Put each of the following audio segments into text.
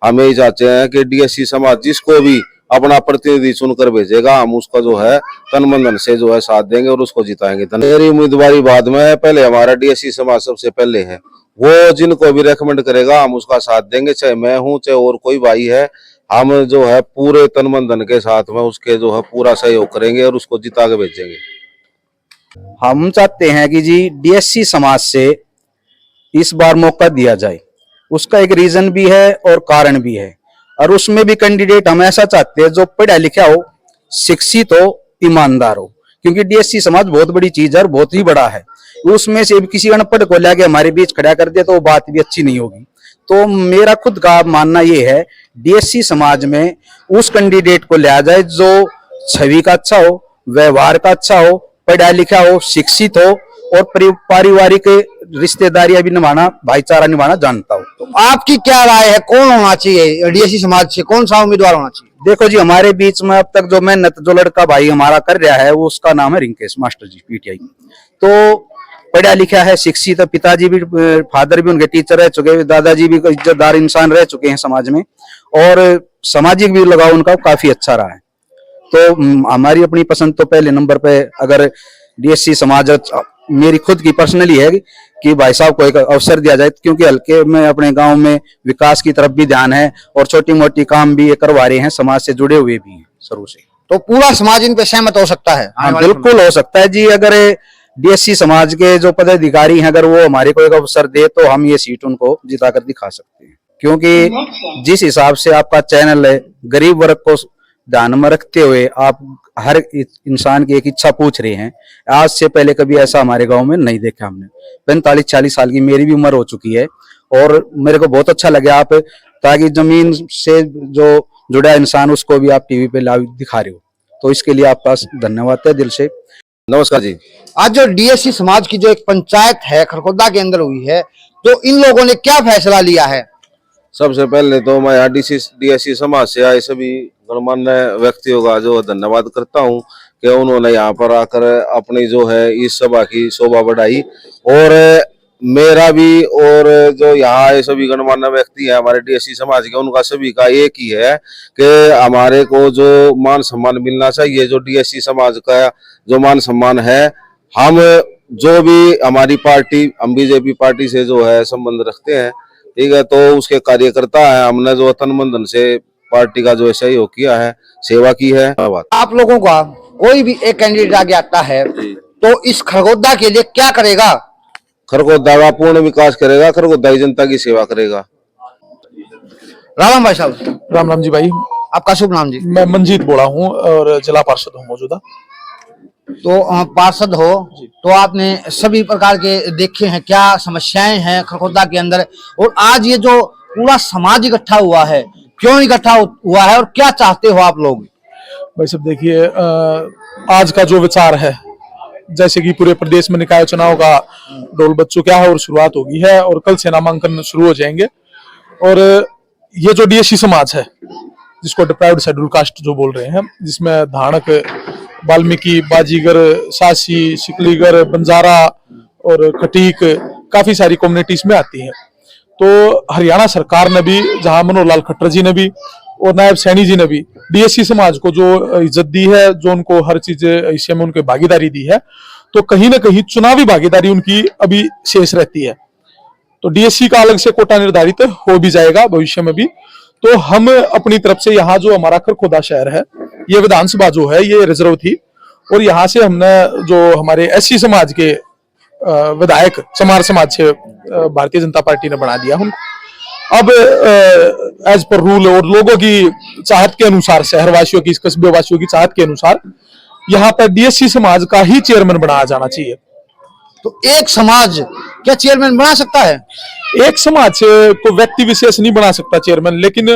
हम यही चाहते हैं कि डीएससी समाज जिसको भी अपना प्रतिनिधि चुनकर भेजेगा, हम उसका जो है तन मन धन से जो है साथ देंगे और उसको जिताएंगे। मेरी उम्मीदवारी बाद में है, पहले हमारा डीएससी समाज सबसे पहले है। वो जिनको भी रेकमेंड करेगा हम उसका साथ देंगे, चाहे मैं हूं चाहे और कोई भाई है। हम जो है पूरे तन मन धन के साथ में उसके जो है पूरा सहयोग करेंगे और उसको जिता के भेजेंगे। हम चाहते हैं कि जी डीएससी समाज से इस बार मौका दिया जाए। उसका एक रीजन भी है और कारण भी है, और उसमें भी कैंडिडेट हम ऐसा चाहते हैं जो पढ़ा लिखा हो, शिक्षित हो, ईमानदार हो, क्योंकि डीएससी समाज बहुत बड़ी चीज है और बहुत ही बड़ा है। उसमें से किसी अनपढ़ को लाके हमारे बीच खड़ा कर दे तो वो बात भी अच्छी नहीं होगी। तो मेरा खुद का मानना ये है, डीएससी समाज में उस कैंडिडेट को लिया जाए जो छवि का अच्छा हो, व्यवहार का अच्छा हो, पढ़ा लिखा हो, शिक्षित हो और पारिवारिक रिश्तेदारियां भी निभाना, भाईचारा निभाना जानता हो। तो आपकी क्या राय है, कौन होना चाहिए डीएससी समाज से, कौन सा उम्मीदवार होना चाहिए? देखो जी, हमारे बीच में अब तक जो मेहनत जो लड़का भाई हमारा कर रहा है वो उसका नाम है रिंकेश मास्टर जी, पीटीआई। तो पढ़ा लिखा है, शिक्षित है, पिताजी भी, फादर भी उनके टीचर रह चुके हैं, दादाजी भी इज्जतदार इंसान रह चुके हैं समाज में, और सामाजिक भी लगाव उनका काफी अच्छा रहा है। तो हमारी अपनी पसंद तो पहले नंबर पे अगर डीएससी समाज, मेरी खुद की पर्सनली है कि भाई साहब को एक अवसर दिया जाए, क्योंकि हल्के में अपने गांव में विकास की तरफ भी ध्यान है और छोटी मोटी काम भी ये करवा रहे हैं, समाज से जुड़े हुए भी हैं शुरू से। तो पूरा समाज इन पे सहमत हो सकता है? बिल्कुल हो सकता है जी। अगर डीएससी समाज के जो पदाधिकारी हैं अगर वो हमारे को एक अवसर दे तो हम ये सीट उनको जिता कर दिखा सकते हैं, क्योंकि जिस हिसाब से आपका चैनल है, गरीब वर्ग को ध्यान में रखते हुए आप हर इंसान की एक इच्छा पूछ रहे हैं। आज से पहले कभी ऐसा हमारे गांव में नहीं देखा हमने। 45-40 साल की मेरी भी उम्र हो चुकी है और मेरे को बहुत अच्छा लगा आप ताकि जमीन से जो जुड़ा इंसान उसको भी आप टीवी पे लाइव दिखा रहे हो, तो इसके लिए आपका धन्यवाद है दिल से। नमस्कार जी। आज जो डीएससी समाज की जो एक पंचायत है खरखोदा के अंदर हुई है, तो इन लोगों ने क्या फैसला लिया है? सबसे पहले तो मैं डीएससी समाज से आए सभी गणमान्य व्यक्तियों का जो धन्यवाद करता हूं कि उन्होंने यहाँ पर आकर अपनी जो है इस सभा की शोभा बढ़ाई। और मेरा भी और जो यहाँ आए सभी गणमान्य व्यक्ति हैं हमारे डीएससी समाज के, उनका सभी का एक ही है कि हमारे को जो मान सम्मान मिलना चाहिए, जो डीएससी समाज का जो मान सम्मान है, हम जो भी हमारी पार्टी, हम बीजेपी पार्टी से जो है संबंध रखते हैं, ठीक है, तो उसके कार्यकर्ता है, हमने जो तन मन धन से पार्टी का जो सहयोग किया है, सेवा की है। आप लोगों का कोई भी एक कैंडिडेट आगे आता है तो इस खरगोदा के लिए क्या करेगा? खरगोदा का पूर्ण विकास करेगा, खरगोदा की जनता की सेवा करेगा। राम भाई साहब। राम राम जी भाई। आपका शुभ नाम जी? मैं मंजीत बोला हूँ और जिला पार्षद हूँ मौजूदा। तो पार्षद हो तो आपने सभी प्रकार के देखे हैं, क्या समस्याएं हैं खरगोदा के अंदर, और आज ये जो पूरा समाज इकट्ठा हुआ है, क्यों इकट्ठा हुआ है और क्या चाहते हो आप लोग? भाई सब देखिए, आज का जो विचार है, जैसे कि पूरे प्रदेश में निकाय चुनाव का ढोल बज चुका है और शुरुआत होगी है और कल से नामांकन शुरू हो जाएंगे। और ये जो डीएससी समाज है जिसको डिप्राइव्ड शेड्यूल कास्ट जो बोल रहे हैं, जिसमें धाणक, वाल्मीकि, बाजीगर, सासी, सिकलीगर, बंजारा और खटीक, काफी सारी कम्युनिटीज में आती हैं। तो हरियाणा सरकार ने भी, जहां मनोहर लाल खट्टर जी ने भी और नायब सैनी जी ने भी डीएससी समाज को जो इज्जत दी है, जो उनको हर चीज हिस्से में उनकी भागीदारी दी है, तो कहीं ना कहीं चुनावी भागीदारी उनकी अभी शेष रहती है। तो डीएससी का अलग से कोटा निर्धारित हो भी जाएगा भविष्य में भी। तो हम अपनी तरफ से यहाँ जो हमारा खरखोदा शहर है, ये विधानसभा जो है ये रिजर्व थी और यहाँ से हमने जो हमारे एससी समाज के विधायक चमार समाज से भारतीय जनता पार्टी ने बना दिया उनको। अब एज पर रूल और लोगों की चाहत के अनुसार, शहरवासियों की, कस्बे वासियों की चाहत के अनुसार यहाँ पर डीएससी समाज का ही चेयरमैन बनाया जाना चाहिए। तो एक समाज क्या चेयरमैन बना सकता है? एक समाज को व्यक्ति विशेष नहीं बना सकता चेयरमैन, लेकिन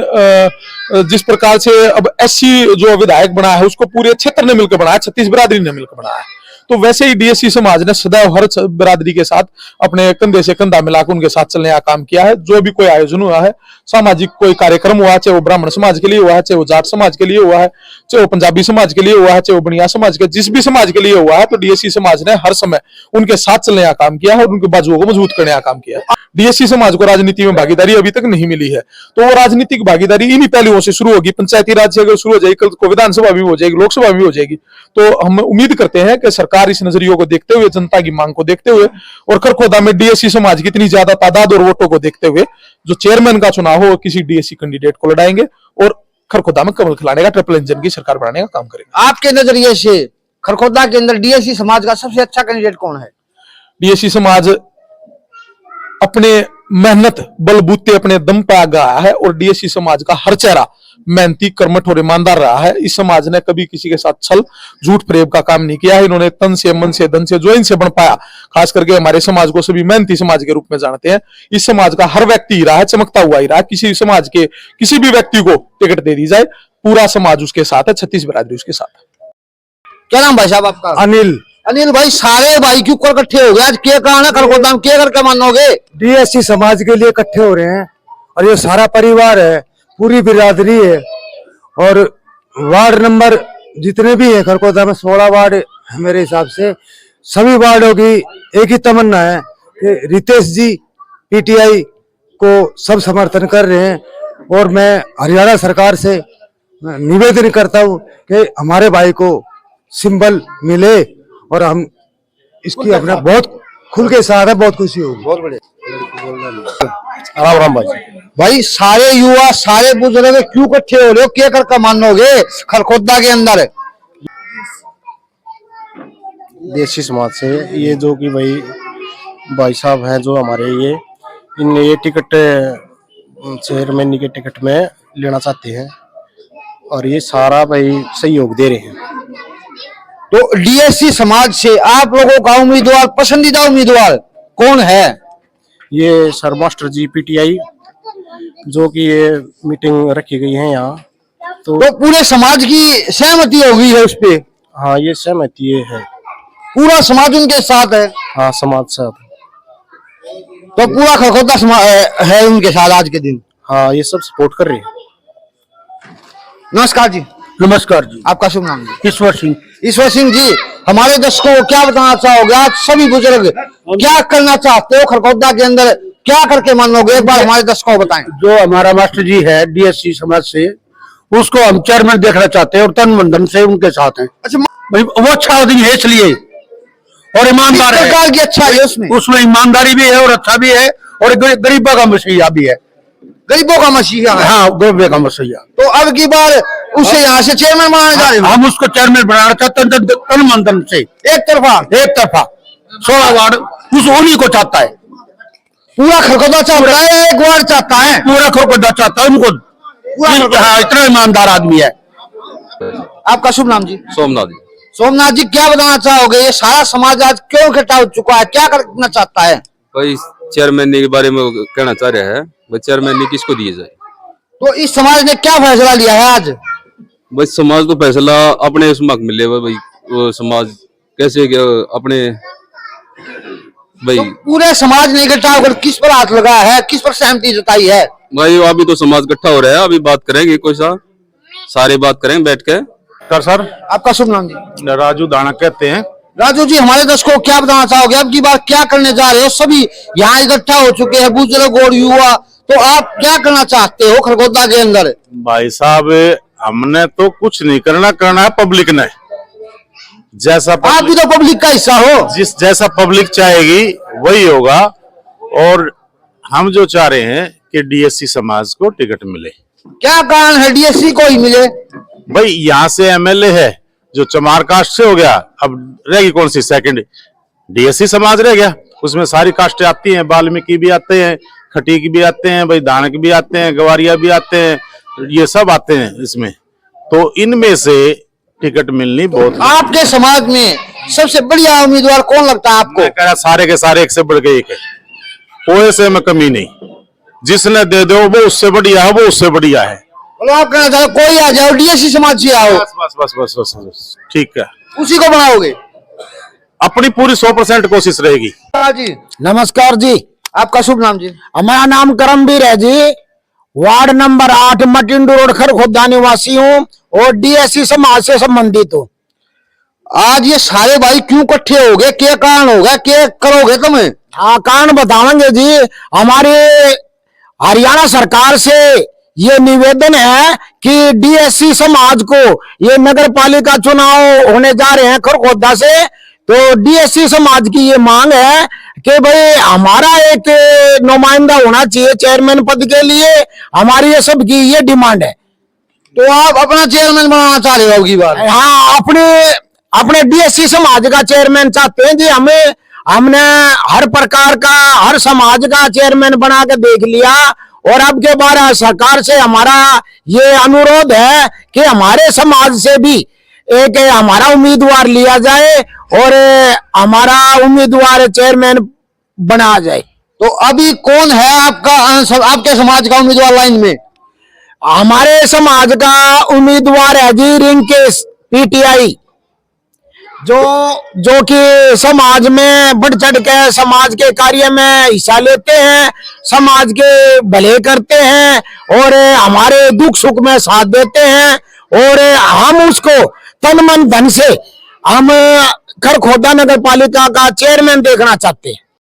जिस प्रकार से अब एससी जो विधायक बना है उसको पूरे क्षेत्र ने मिलकर बनाया, 36 बिरादरी ने मिलकर बनाया है। तो वैसे ही डीएससी समाज ने सदैव हर बिरादरी के साथ अपने कंधे से कंधा मिलाकर उनके साथ चलने का काम किया है। जो भी कोई आयोजन हुआ है, सामाजिक कोई कार्यक्रम हुआ, चाहे वो ब्राह्मण समाज के लिए हुआ है, चाहे वो जाट समाज के लिए हुआ है, चाहे वो पंजाबी समाज के लिए हुआ है, चाहे वो बनिया समाज के, जिस भी समाज के लिए हुआ है, तो डीएससी समाज ने हर समय उनके साथ चलने का काम किया है और उनकी बाजुओं को मजबूत करने का काम किया है। डीएससी समाज को राजनीति में भागीदारी अभी तक नहीं मिली है, तो वो राजनीतिक भागीदारी इन्हीं पहलुओं से शुरू होगी। पंचायती राज से अगर शुरू हो जाएगी, कल को विधानसभा भी हो जाएगी, लोकसभा भी हो जाएगी, तो हम उम्मीद करते हैं कि सरकार इस नजरियों को देखते हुए, जनता की मांग को देखते हुए और खरखोदा में डीएससी समाज की इतनी ज्यादा तादाद और वोटों को देखते हुए जो चेयरमैन का चुनाव हो किसी डीएससी कैंडिडेट को लड़ाएंगे और खरखोदा में कमल खिलाने का, ट्रिपल इंजन की सरकार बनाने का काम करेंगे। आपके नजरिए से खरखोदा के अंदर डीएससी समाज का सबसे अच्छा कैंडिडेट कौन है? डीएससी समाज अपने मेहनत बलबूते अपने दम पे आगा है और डीएससी समाज का हर चेहरा मेहनती, कर्मठ और ईमानदार रहा है। इस समाज ने कभी किसी के साथ छल, झूठ, फरेब का काम नहीं किया है। इन्होंने तन से, मन से, धन से जो इनसे बन पाया, खास करके हमारे समाज को सभी मेहनती समाज के रूप में जानते हैं। इस समाज का हर व्यक्ति ही रहा है, चमकता हुआ ही रहा है। किसी समाज के किसी भी व्यक्ति को टिकट दे दी जाए, पूरा समाज उसके साथ है, 36 बिरादरी उसके साथ है। क्या नाम भाई साहब आपका? अनिल। अनिल भाई, सारे भाई क्यों कर इकट्ठे हो गए आज? क्या कारण है खरखोदा में? क्या करके मानोगे? डीएससी समाज के लिए इकट्ठे हो रहे हैं और ये सारा परिवार है, पूरी बिरादरी है और वार्ड नंबर जितने भी है खरखोदा में 16 वार्ड है मेरे हिसाब से। सभी वार्डों की एक ही तमन्ना है कि रितेश जी पीटीआई को सब समर्थन कर रहे हैं और मैं हरियाणा सरकार से निवेदन करता हूं कि हमारे भाई को सिंबल मिले और हम इसकी अपना बहुत खुल के साथ है, बहुत खुशी होगी। बहुत बढ़िया। राम राम भाई। भाई सारे युवा, सारे बुजुर्ग क्यों इकट्ठे हो रहे हो? क्या करके मानोगे खरखोदा के अंदर? देसी समाज से ये जो कि भाई साहब हैं जो हमारे ये टिकट चेयरमैन के टिकट में लेना चाहते हैं और ये सारा भाई सहयोग दे रहे हैं। तो डीएससी समाज से आप लोगों का उम्मीदवार, पसंदीदा उम्मीदवार कौन है? ये सर मास्टर जी पीटीआई जो कि ये मीटिंग रखी गई है यहाँ, तो पूरे समाज की सहमति होगी है उस पे? हाँ, ये सहमति ये है, पूरा समाज उनके साथ है? हाँ, समाज साथ। तो पूरा खरखोदा समाज है उनके साथ आज के दिन? हाँ, ये सब सपोर्ट कर रहे हैं। नमस्कार जी। नमस्कार जी। आपका शुभ नाम जी? ईश्वर सिंह। ईश्वर सिंह जी, हमारे दर्शकों को क्या बताना चाहोगे? आज सभी बुजुर्ग क्या करना चाहते हो खरखोदा के अंदर? क्या करके मानोगे? एक बार हमारे दर्शकों को बताएं। जो हमारा मास्टर जी है डीएससी समाज से, उसको हम चेयरमैन देखना चाहते हैं और तन मन धन से उनके साथ हैं। अच्छा, भाई वो अच्छा आदमी है इसलिए और ईमानदार किस है। प्रकार की अच्छा है उसमें? उसमें ईमानदारी भी है और अच्छा भी है और गरीबों का मसीहा भी है। गरीबों का मसीहा है। हाँ, गरीबों का मसीहा। तो अब की बार उसे यहाँ से चेयरमैन बनाने जा रहे हैं? हम उसको चेयरमैन बनाना चाहते हैं तन मन धन से, एक तरफा 16 वार्ड उस उन्हीं को चाहता है। पूरा खरखोदा चाहता है या एक वार्ड चाहता है? पूरा खरखोदा चाहता है उनको। हाँ, इतना ईमानदार आदमी है। आपका शुभ नाम जी? सोमनाथ जी। सोमनाथ जी, क्या बताना चाहोगे? ये सारा समाज आज क्यों इकट्ठा हो चुका है? क्या करना चाहता है? भाई चेयरमैन के बारे में कहना चाह रहे हैं, भाई चेयरमैन किसको दिए जाए। तो इस समाज ने क्या फैसला लिया है आज? भाई समाज को फैसला अपने उसमें मिले भाई, वो समाज कैसे अपने भाई तो पूरे समाज ने इकट्ठा होकर किस पर हाथ लगाया है, किस पर सहमति जताई है? भाई अभी तो समाज इकट्ठा हो रहा है, अभी बात करेंगे, कोई सा सारे बात करेंगे बैठ के। सर, आपका शुभ नाम जी? राजू दाना कहते हैं। राजू जी, हमारे दर्शकों को क्या बताना चाहोगे? अब की बार क्या करने जा रहे हो? सभी यहाँ इकट्ठा हो चुके हैं, बुजुर्ग और युवा, तो आप क्या करना चाहते हो खरखोदा के अंदर? भाई साहब, हमने तो कुछ नहीं करना है पब्लिक ने। जैसा आप भी तो पब्लिक का हिस्सा हो। जैसा पब्लिक चाहेगी वही होगा और हम जो चाह रहे हैं कि डीएससी समाज को टिकट मिले। क्या कारण है डीएससी को ही मिले? भाई यहाँ से एमएलए है जो चमार कास्ट से हो गया, अब रहेगी कौन सी सेकंड? डीएससी समाज रह गया, उसमें सारी कास्टें आती हैं, वाल्मीकि भी आते हैं, खटीक भी आते हैं, भाई दानक भी आते हैं, गवारिया भी आते हैं, ये सब आते हैं इसमें। तो इनमें से टिकट मिलनी बहुत। आपके समाज में सबसे बढ़िया उम्मीदवार कौन लगता है आपको? मैं कह रहा सारे के सारे एक से बढ़ के एक है, कोई से में कमी नहीं, जिसने दे दो वो उससे बढ़िया है, वो उससे बढ़िया है। बोलो, आप कहना चाहते कोई आ जाओ, डीएससी समाज से आओ, बस बस बस बस बस, ठीक है, उसी को बनाओगे? अपनी पूरी 100% कोशिश रहेगी। जी नमस्कार जी, आपका शुभ नाम जी? हमारा नाम करमवीर है जी, ward number 8 Matindu road Kharkhoda निवासी हूँ और डीएससी समाज से संबंधित हूँ। आज ये सारे भाई क्यों इकट्ठे हो गए, क्या कारण होगा, क्या करोगे तुम्हें? हाँ, कारण बताएंगे जी। हमारे हरियाणा सरकार से ये निवेदन है कि डीएससी समाज को, ये नगर पालिका चुनाव होने जा रहे हैं खरखोदा से, तो डीएससी समाज की ये मांग है कि भाई हमारा एक नुमाइंदा होना चाहिए चेयरमैन पद के लिए। हमारी ये सबकी ये डिमांड है। तो आप अपना चेयरमैन बनाना चाह रहे हो की बात? हाँ, अपने डीएससी समाज का चेयरमैन चाहते हैं जी। हमने हर प्रकार का, हर समाज का चेयरमैन बना के देख लिया और अब के बार सरकार से हमारा ये अनुरोध है कि हमारे समाज से भी एक हमारा उम्मीदवार लिया जाए और हमारा उम्मीदवार चेयरमैन बना जाए। तो अभी कौन है आपके समाज का उम्मीदवार लाइन में? हमारे समाज का उम्मीदवार है जी रिंकेश पीटीआई, जो कि समाज में बढ़ चढ़ के समाज के कार्य में हिस्सा लेते हैं, समाज के भले करते हैं और हमारे दुख सुख में साथ देते हैं। और हम उसको तन मन धन से हम खरखोदा नगर पालिका का चेयरमैन देखना चाहते हैं।